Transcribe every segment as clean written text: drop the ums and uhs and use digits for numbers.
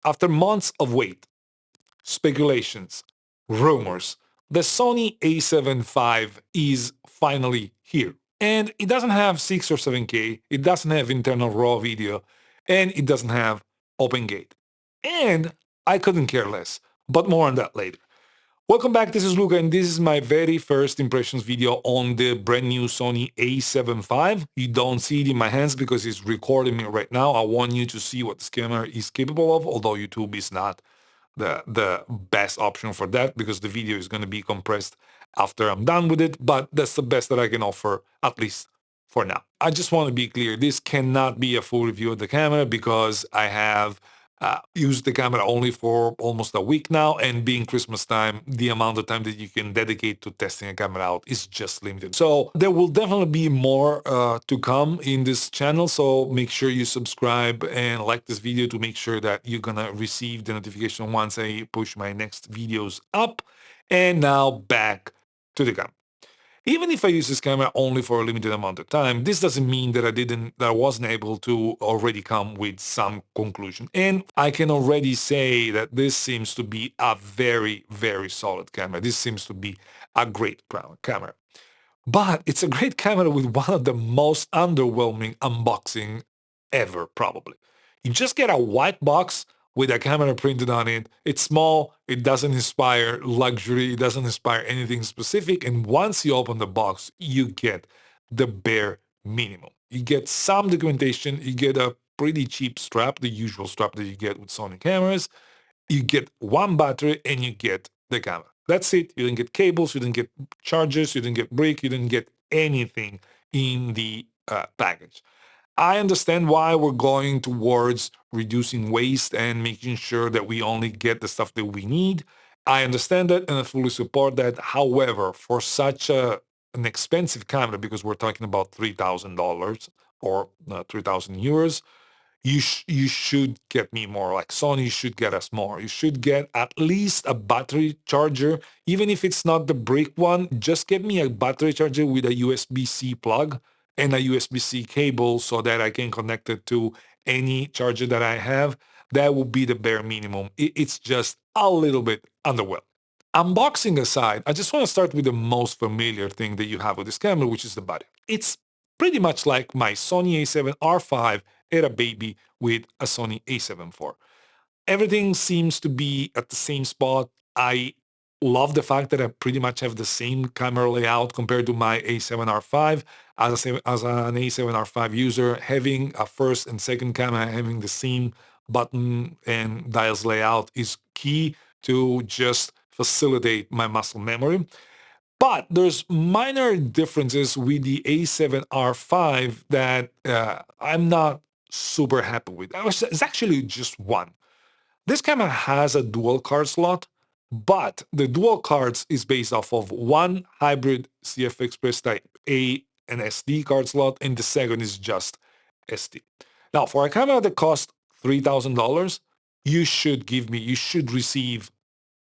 After months of wait, speculations, rumors, the Sony A75 is finally here. And it doesn't have 6 or 7K, it doesn't have internal RAW video, and it doesn't have OpenGate. And I couldn't care less, but more on that later. Welcome back, this is Luca, and this is my very first impressions video on the brand new Sony A7V. You don't see it in my hands because it's recording me right now. I want you to see what this camera is capable of, although YouTube is not the best option for that because the video is going to be compressed after I'm done with it, but that's the best that I can offer, at least for now. I just want to be clear, this cannot be a full review of the camera because I have used the camera only for almost a week now, and being Christmas time, the amount of time that you can dedicate to testing a camera out is just limited. So there will definitely be more to come in this channel, so make sure you subscribe and like this video to make sure that you're gonna receive the notification once I push my next videos up. And now back to the camera. Even if I use this camera only for a limited amount of time, this doesn't mean that I wasn't able to already come with some conclusion. And I can already say that this seems to be a very, very solid camera. This seems to be a great camera. But it's a great camera with one of the most underwhelming unboxing ever, probably. You just get a white box with a camera printed on it. It's small, it doesn't inspire luxury, it doesn't inspire anything specific, and once you open the box, you get the bare minimum. You get some documentation, you get a pretty cheap strap, the usual strap that you get with Sony cameras, you get one battery, and you get the camera. That's it. You didn't get cables, you didn't get chargers, you didn't get brick, you didn't get anything in the package. I understand why we're going towards reducing waste and making sure that we only get the stuff that we need. I understand that and I fully support that. However, for such an expensive camera, because we're talking about $3,000 or 3,000 euros, you should get me more. Like Sony should get us more. You should get at least a battery charger, even if it's not the brick one. Just get me a battery charger with a USB-C plug and a USB-C cable so that I can connect it to any charger that I have. That would be the bare minimum. It's just a little bit underwhelming. Unboxing aside, I just want to start with the most familiar thing that you have with this camera, which is the body. It's pretty much like my Sony A7R5 era baby with a Sony A7 IV. Everything seems to be at the same spot. I love the fact that I pretty much have the same camera layout compared to my A7R5. As an A7R5 user, having a first and second camera having the same button and dials layout is key to just facilitate my muscle memory. But there's minor differences with the A7R5 that I'm not super happy with. It's actually just one. This camera has a dual card slot, but the dual cards is based off of one hybrid CF Express Type A and SD card slot, and the second is just SD. Now, for a camera that costs $3,000, you should receive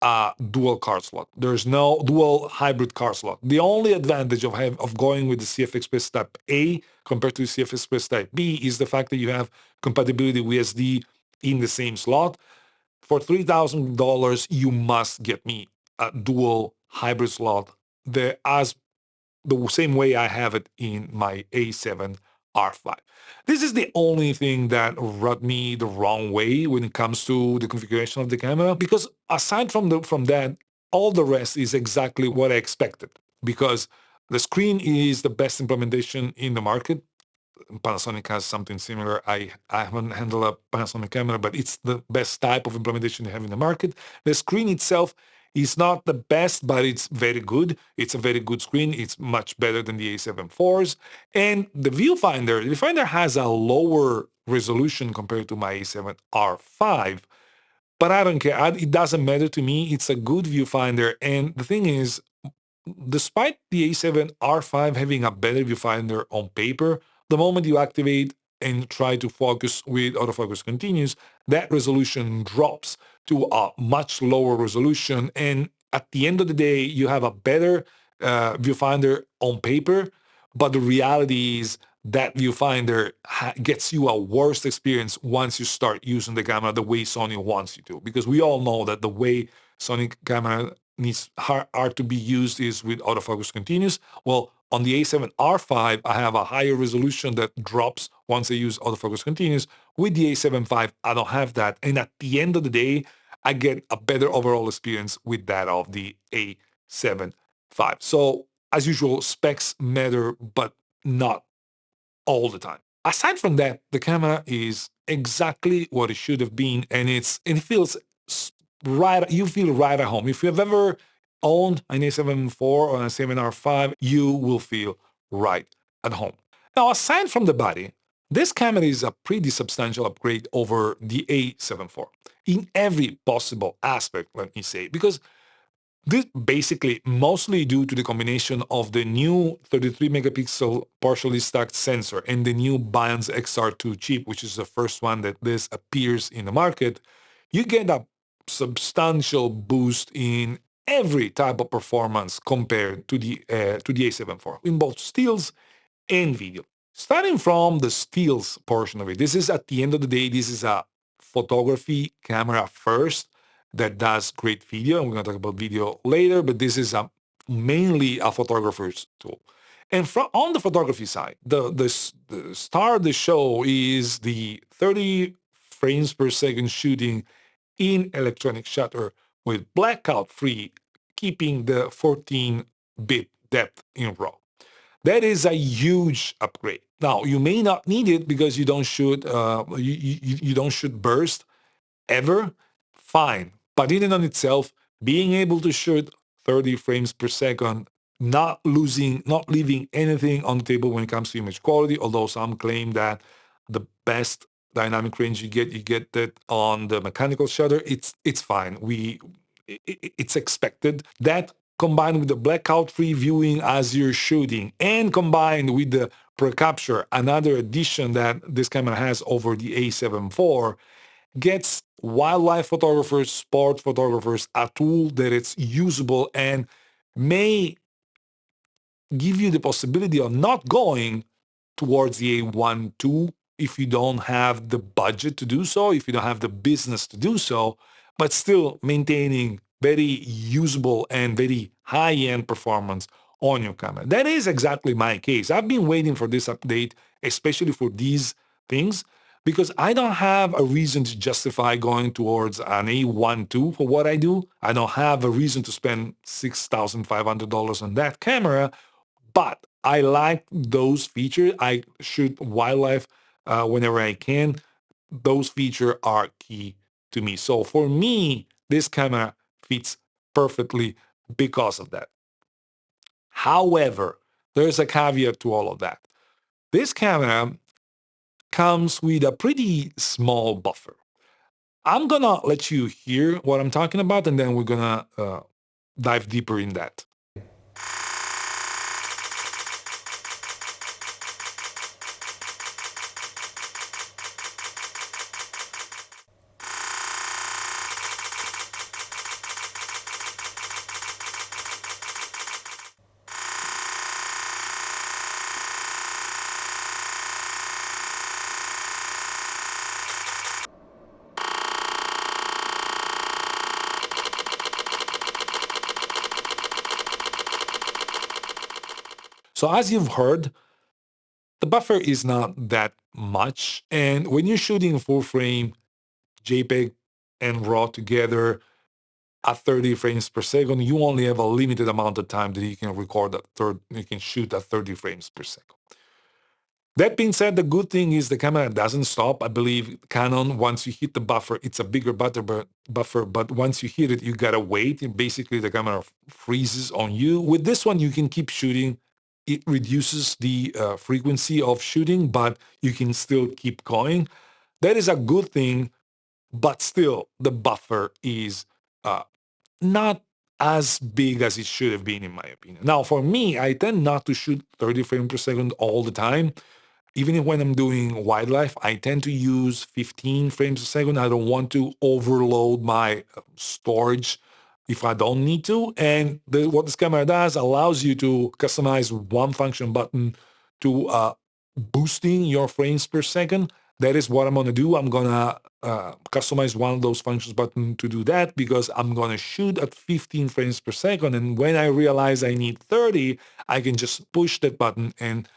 a dual card slot. There's no dual hybrid card slot. The only advantage of going with the CF Express Type A compared to the CF Express Type B is the fact that you have compatibility with SD in the same slot. For $3,000, you must get me a dual hybrid slot as the same way I have it in my A7R5. This is the only thing that rubbed me the wrong way when it comes to the configuration of the camera, because aside from that, all the rest is exactly what I expected, because the screen is the best implementation in the market. Panasonic has something similar. I haven't handled a Panasonic camera, but it's the best type of implementation they have in the market. The screen itself is not the best, but it's very good. It's a very good screen. It's much better than the A7 IVs. And the viewfinder has a lower resolution compared to my A7R5, but I don't care. It doesn't matter to me. It's a good viewfinder. And the thing is, despite the A7R5 having a better viewfinder on paper, the moment you activate and try to focus with autofocus continuous, that resolution drops to a much lower resolution. And at the end of the day, you have a better viewfinder on paper, but the reality is that viewfinder gets you a worse experience once you start using the camera the way Sony wants you to. Because we all know that the way Sony camera are to be used is with autofocus continuous. Well, on the A7R5, I have a higher resolution that drops once I use autofocus continuous. With the A75, I don't have that. And at the end of the day, I get a better overall experience with that of the A75. So as usual, specs matter, but not all the time. Aside from that, the camera is exactly what it should have been, and it feels right. You feel right at home. If you've ever owned an A7 IV or an A7R5, you will feel right at home. Now, aside from the body, this camera is a pretty substantial upgrade over the A7 IV in every possible aspect, let me say, because this basically mostly due to the combination of the new 33 megapixel partially stacked sensor and the new Bions XR2 chip, which is the first one that this appears in the market. You get a substantial boost in every type of performance compared to the A7 IV in both stills and video. Starting from the stills portion of it, this is at the end of the day, this is a photography camera first that does great video. And we're going to talk about video later, but this is mainly a photographer's tool. And on the photography side, the star of the show is the 30 frames per second shooting in electronic shutter with blackout free, keeping the 14-bit depth in RAW. That is a huge upgrade. Now, you may not need it because you don't shoot you don't shoot burst ever. Fine, but in and on itself, being able to shoot 30 frames per second, not leaving anything on the table when it comes to image quality. Although some claim that the best dynamic range you get that on the mechanical shutter. It's fine. It's expected. That combined with the blackout-free viewing as you're shooting, and combined with the pre-capture, another addition that this camera has over the A7 IV, gets wildlife photographers, sport photographers, a tool that it's usable and may give you the possibility of not going towards the A1 II if you don't have the budget to do so, if you don't have the business to do so, but still maintaining very usable and very high-end performance on your camera. That is exactly my case. I've been waiting for this update, especially for these things, because I don't have a reason to justify going towards an A1 II for what I do. I don't have a reason to spend $6,500 on that camera, but I like those features. I shoot wildlife whenever I can. Those features are key to me. So for me, this camera fits perfectly because of that. However, there's a caveat to all of that. This camera comes with a pretty small buffer. I'm gonna let you hear what I'm talking about, and then we're gonna dive deeper in that. So as you've heard, the buffer is not that much. And when you're shooting full frame, JPEG and RAW together at 30 frames per second, you only have a limited amount of time that you can you can shoot at 30 frames per second. That being said, the good thing is the camera doesn't stop. I believe Canon, once you hit the buffer, it's a bigger buffer, but once you hit it, you gotta wait. And basically, the camera freezes on you. With this one, you can keep shooting. It reduces the frequency of shooting, but you can still keep going. That is a good thing, but still, the buffer is not as big as it should have been, in my opinion. Now, for me, I tend not to shoot 30 frames per second all the time. Even when I'm doing wildlife, I tend to use 15 frames a second. I don't want to overload my storage if I don't need to. And what this camera does allows you to customize one function button to boosting your frames per second. That is what I'm going to do. I'm going to customize one of those functions button to do that because I'm going to shoot at 15 frames per second. And when I realize I need 30, I can just push that button and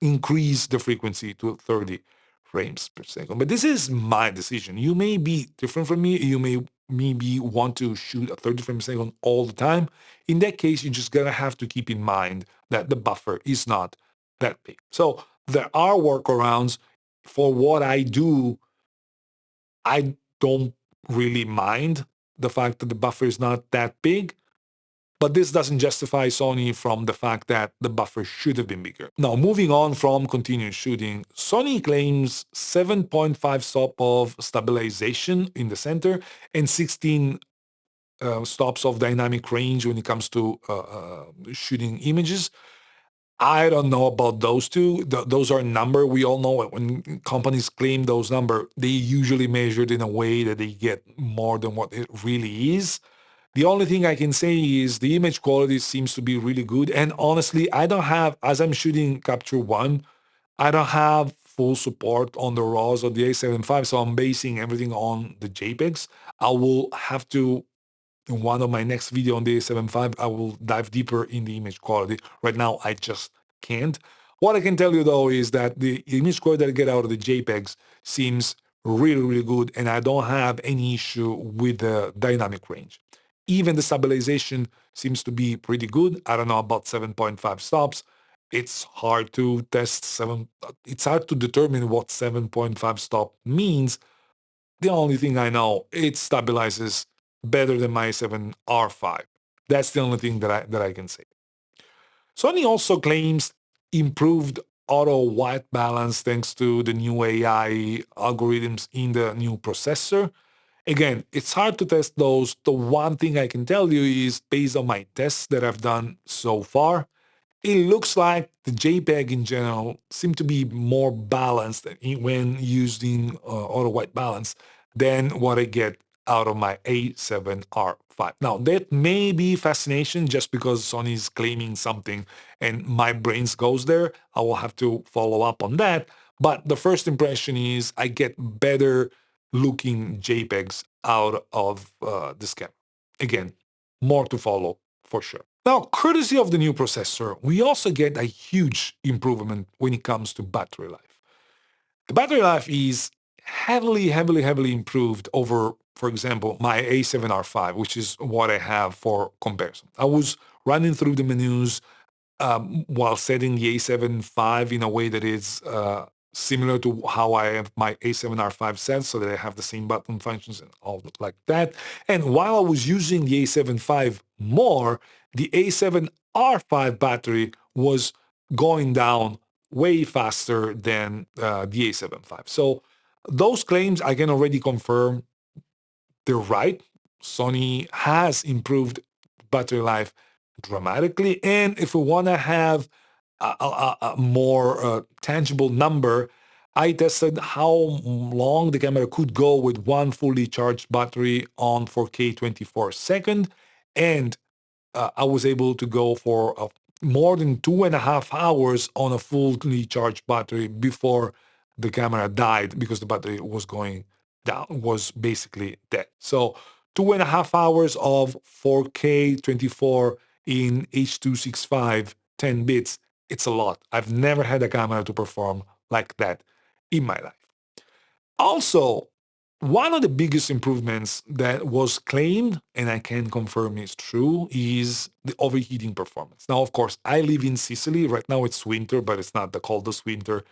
increase the frequency to 30 frames per second. But this is my decision. You may be different from me. You may maybe want to shoot at 30 frames per second all the time. In that case, you're just going to have to keep in mind that the buffer is not that big. So there are workarounds. For what I do, I don't really mind the fact that the buffer is not that big, but this doesn't justify Sony from the fact that the buffer should have been bigger. Now, moving on from continuous shooting, Sony claims 7.5 stop of stabilization in the center and 16 stops of dynamic range when it comes to shooting images. I don't know about those two. Those are a number. We all know it. When companies claim those numbers, they usually measured in a way that they get more than what it really is. The only thing I can say is the image quality seems to be really good. And honestly, I don't have, as I'm shooting Capture One, I don't have full support on the RAWs of the A75, so I'm basing everything on the JPEGs. I will have to in one of my next video on the A75, I will dive deeper in the image quality. Right now, I just can't. What I can tell you though is that the image quality that I get out of the JPEGs seems really, really good, and I don't have any issue with the dynamic range. Even the stabilization seems to be pretty good. I don't know about 7.5 stops. It's hard to test it's hard to determine what 7.5 stop means. The only thing I know, it stabilizes better than my A7R5. That's the only thing that I can say. Sony also claims improved auto white balance thanks to the new AI algorithms in the new processor. Again, it's hard to test those. The one thing I can tell you is based on my tests that I've done so far, it looks like the JPEG in general seem to be more balanced when used in auto white balance than what I get out of my A7R5. Now, that may be fascination just because Sony is claiming something and my brains goes there. I will have to follow up on that. But the first impression is I get better looking JPEGs out of this camera. Again, more to follow for sure. Now, courtesy of the new processor, we also get a huge improvement when it comes to battery life. The battery life is heavily improved over, for example, my A7R5, which is what I have for comparison. I was running through the menus while setting the A75 in a way that is similar to how I have my A7R5 set, so that I have the same button functions and all like that. And while I was using the A75 more, the A7R5 battery was going down way faster than the A75. So those claims I can already confirm they're right. Sony has improved battery life dramatically. And if we want to have a more tangible number, I tested how long the camera could go with one fully charged battery on 4K 24 second. And I was able to go for more than 2.5 hours on a fully charged battery before the camera died because the battery was going down, was basically dead. So 2.5 hours of 4K 24 in H.265 10 bits, it's a lot. I've never had a camera to perform like that in my life. Also, one of the biggest improvements that was claimed, and I can confirm is true, is the overheating performance. Now, of course, I live in Sicily. Right now it's winter, but it's not the coldest winter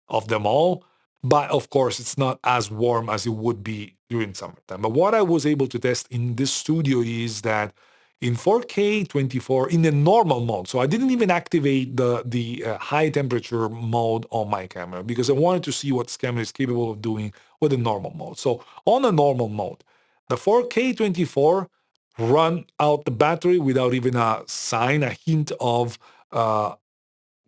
of them all. But of course, it's not as warm as it would be during summertime. But what I was able to test in this studio is that in 4K 24 in the normal mode. So I didn't even activate the high temperature mode on my camera because I wanted to see what this camera is capable of doing with the normal mode. So on the normal mode, the 4K 24 run out the battery without even a sign, a hint of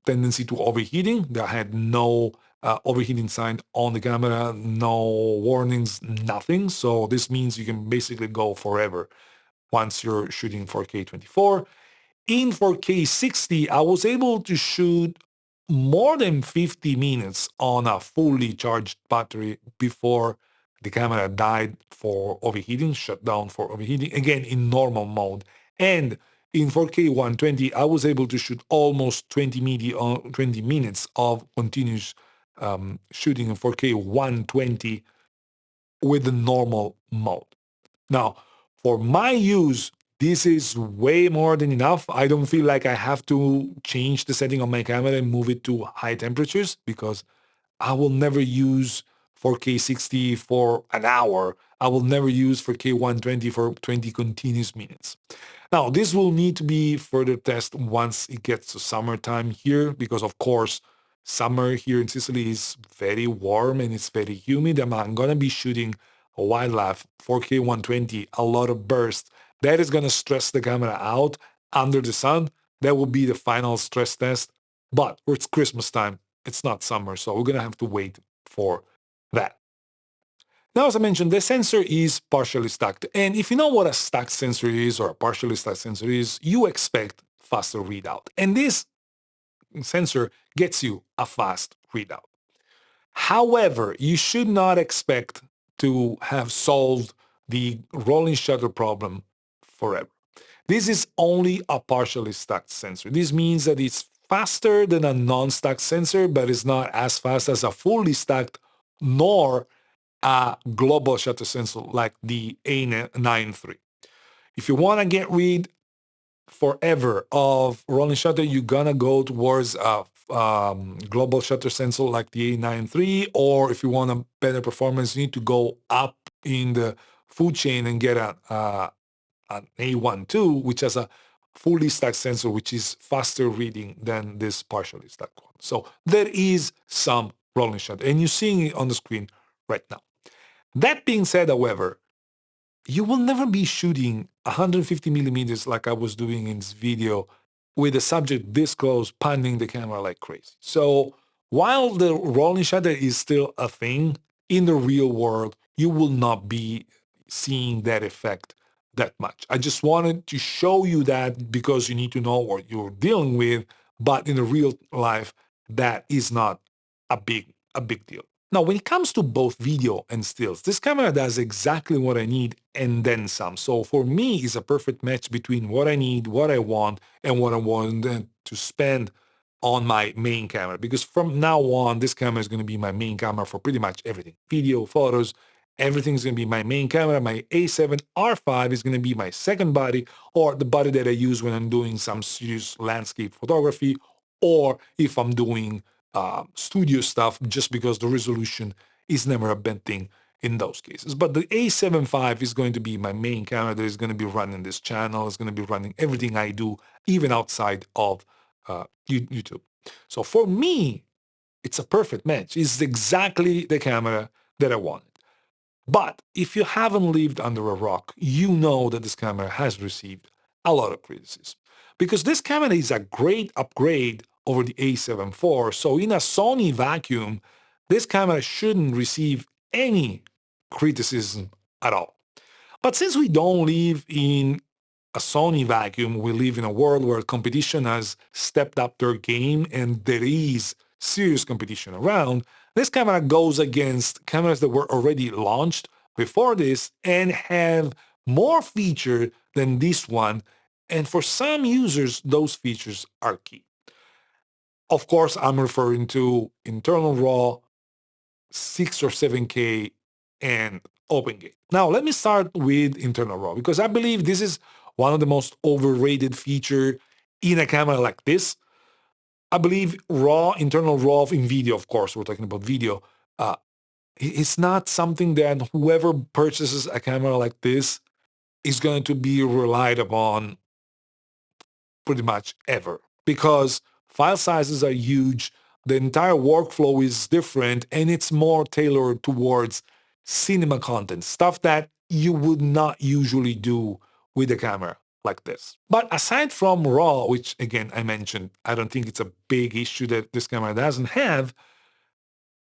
tendency to overheating. There had no overheating sign on the camera, no warnings, nothing. So this means you can basically go forever once you're shooting 4K 24. In 4K 60, I was able to shoot more than 50 minutes on a fully charged battery before the camera died for overheating, shut down for overheating, again in normal mode. And in 4K 120, I was able to shoot almost 20 minutes of continuous shooting in 4K 120 with the normal mode. Now, for my use, this is way more than enough. I don't feel like I have to change the setting on my camera and move it to high temperatures because I will never use 4K 60 for an hour. I will never use 4K 120 for 20 continuous minutes. Now, this will need to be further tested once it gets to summertime here because, of course, summer here in Sicily is very warm and it's very humid. And I'm going to be shooting a wildlife 4K 120, a lot of bursts. That is going to stress the camera out under the sun. That will be the final stress test. But it's Christmas time. It's not summer, so we're going to have to wait for that. Now, as I mentioned, the sensor is partially stacked. And if you know what a stacked sensor is or a partially stacked sensor is, you expect faster readout. And this sensor gets you a fast readout. However, you should not expect to have solved the rolling shutter problem forever. This is only a partially stacked sensor. This means that it's faster than a non-stacked sensor, but it's not as fast as a fully stacked nor a global shutter sensor like the A9 III. If you want to get rid forever of rolling shutter, you're gonna go towards a global shutter sensor like the A9 III, or if you want a better performance, you need to go up in the food chain and get an A1 II, which has a fully stacked sensor, which is faster reading than this partially stacked one. So there is some rolling shutter, and you're seeing it on the screen right now. That being said, however, you will never be shooting 150 millimeters like I was doing in this video with the subject this close, panning the camera like crazy. So while the rolling shutter is still a thing, in the real world, you will not be seeing that effect that much. I just wanted to show you that because you need to know what you're dealing with, but in the real life, that is not a big deal. Now, when it comes to both video and stills, this camera does exactly what I need and then some. So for me, it's a perfect match between what I need, what I want, and what I want to spend on my main camera. Because from now on, this camera is going to be my main camera for pretty much everything. Video, photos, everything's going to be my main camera. My A7R5 is going to be my second body, or the body that I use when I'm doing some serious landscape photography, or if I'm doing studio stuff, just because the resolution is never a bad thing in those cases. But the A75 is going to be my main camera that is going to be running this channel. It's going to be running everything I do, even outside of YouTube. So for me, it's a perfect match. It's exactly the camera that I wanted. But if you haven't lived under a rock, you know that this camera has received a lot of criticism. Because this camera is a great upgrade over the A7 IV. So in a Sony vacuum, this camera shouldn't receive any criticism at all. But since we don't live in a Sony vacuum, we live in a world where competition has stepped up their game and there is serious competition around. This camera goes against cameras that were already launched before this and have more features than this one. And for some users, those features are key. Of course, I'm referring to internal RAW, 6 or 7K, and OpenGate. Now, let me start with internal RAW because I believe this is one of the most overrated features in a camera like this. I believe internal RAW in video, of course, we're talking about video, it's not something that whoever purchases a camera like this is going to be relied upon pretty much ever because file sizes are huge, the entire workflow is different, and it's more tailored towards cinema content, stuff that you would not usually do with a camera like this. But aside from RAW, which again I mentioned, I don't think it's a big issue that this camera doesn't have,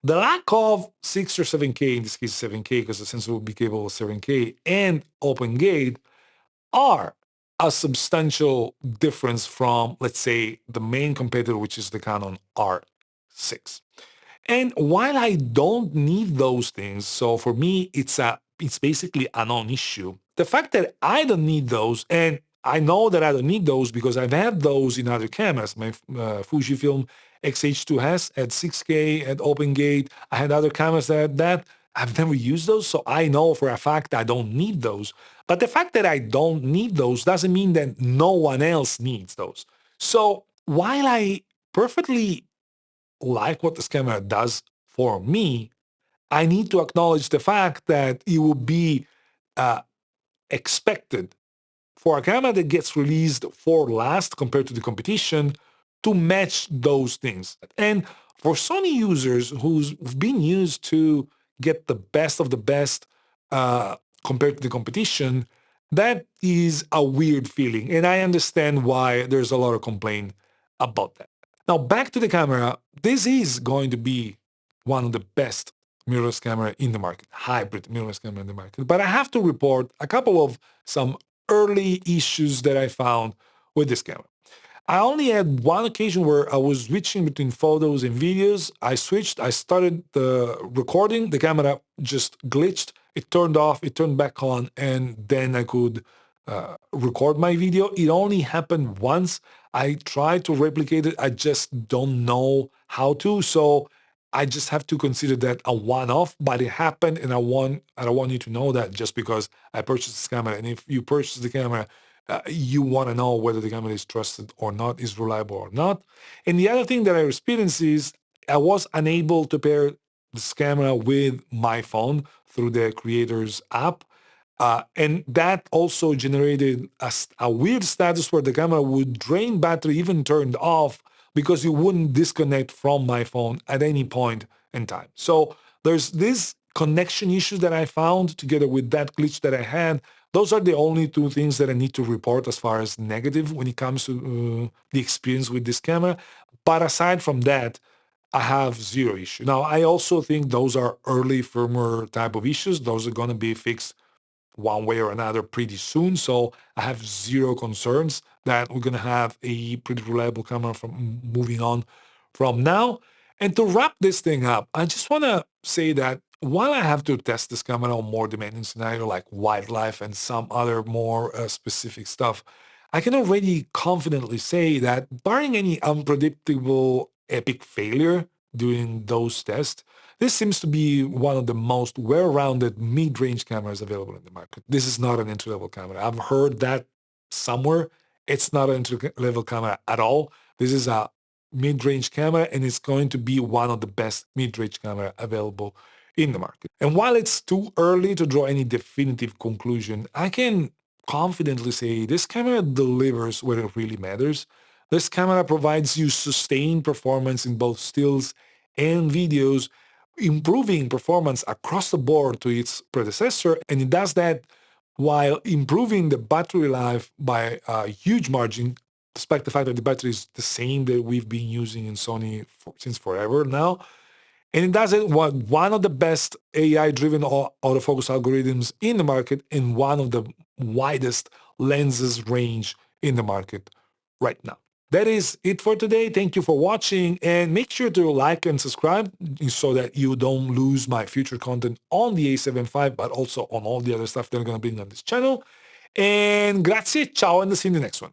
the lack of 6 or 7K, in this case 7K because the sensor will be capable of 7K, and OpenGate are a substantial difference from, let's say, the main competitor, which is the Canon R6. And while I don't need those things, so for me, it's basically a non-issue. The fact that I don't need those, and I know that I don't need those because I've had those in other cameras. My Fujifilm X-H2S at 6K at open gate. I had other cameras that had that. I've never used those, so I know for a fact I don't need those. But the fact that I don't need those doesn't mean that no one else needs those. So while I perfectly like what this camera does for me, I need to acknowledge the fact that it will be uh, expected for a camera that gets released for last compared to the competition to match those things. And for Sony users who've been used to get the best of the best uh, compared to the competition, that is a weird feeling. And I understand why there's a lot of complaint about that. Now, back to the camera. This is going to be one of the best mirrorless camera in the market, hybrid mirrorless camera in the market. But I have to report a couple of some early issues that I found with this camera. I only had one occasion where I was switching between photos and videos. I switched, I started the recording, the camera just glitched, it turned off, it turned back on, and then I could record my video. It only happened once. I tried to replicate it, I just don't know how to, so I just have to consider that a one-off, but it happened, and I don't want you to know that just because I purchased this camera. And if you purchase the camera, you want to know whether the camera is trusted or not, is reliable or not. And the other thing that I experienced is I was unable to pair this camera with my phone through the creator's app. And that also generated a weird status where the camera would drain battery even turned off because it wouldn't disconnect from my phone at any point in time. So there's this connection issue that I found together with that glitch that I had. Those are the only two things that I need to report as far as negative when it comes to the experience with this camera. But aside from that, I have zero issue. Now, I also think those are early firmware type of issues. Those are going to be fixed one way or another pretty soon. So I have zero concerns that we're going to have a pretty reliable camera from moving on from now. And to wrap this thing up, I just want to say that while I have to test this camera on more demanding scenario like wildlife and some other more specific stuff, I can already confidently say that barring any unpredictable epic failure during those tests, this seems to be one of the most well-rounded mid-range cameras available in the market. This is not an entry-level camera. I've heard that somewhere. It's not an entry-level camera at all. This is a mid-range camera, and it's going to be one of the best mid-range camera available in the market. And while it's too early to draw any definitive conclusion, I can confidently say this camera delivers where it really matters. This camera provides you sustained performance in both stills and videos, improving performance across the board to its predecessor, and it does that while improving the battery life by a huge margin, despite the fact that the battery is the same that we've been using in Sony since forever now. And it does it with one of the best AI-driven autofocus algorithms in the market and one of the widest lenses range in the market right now. That is it for today. Thank you for watching, and make sure to like and subscribe so that you don't lose my future content on the A75, but also on all the other stuff that I'm going to bring on this channel. And grazie, ciao, and see you in the next one.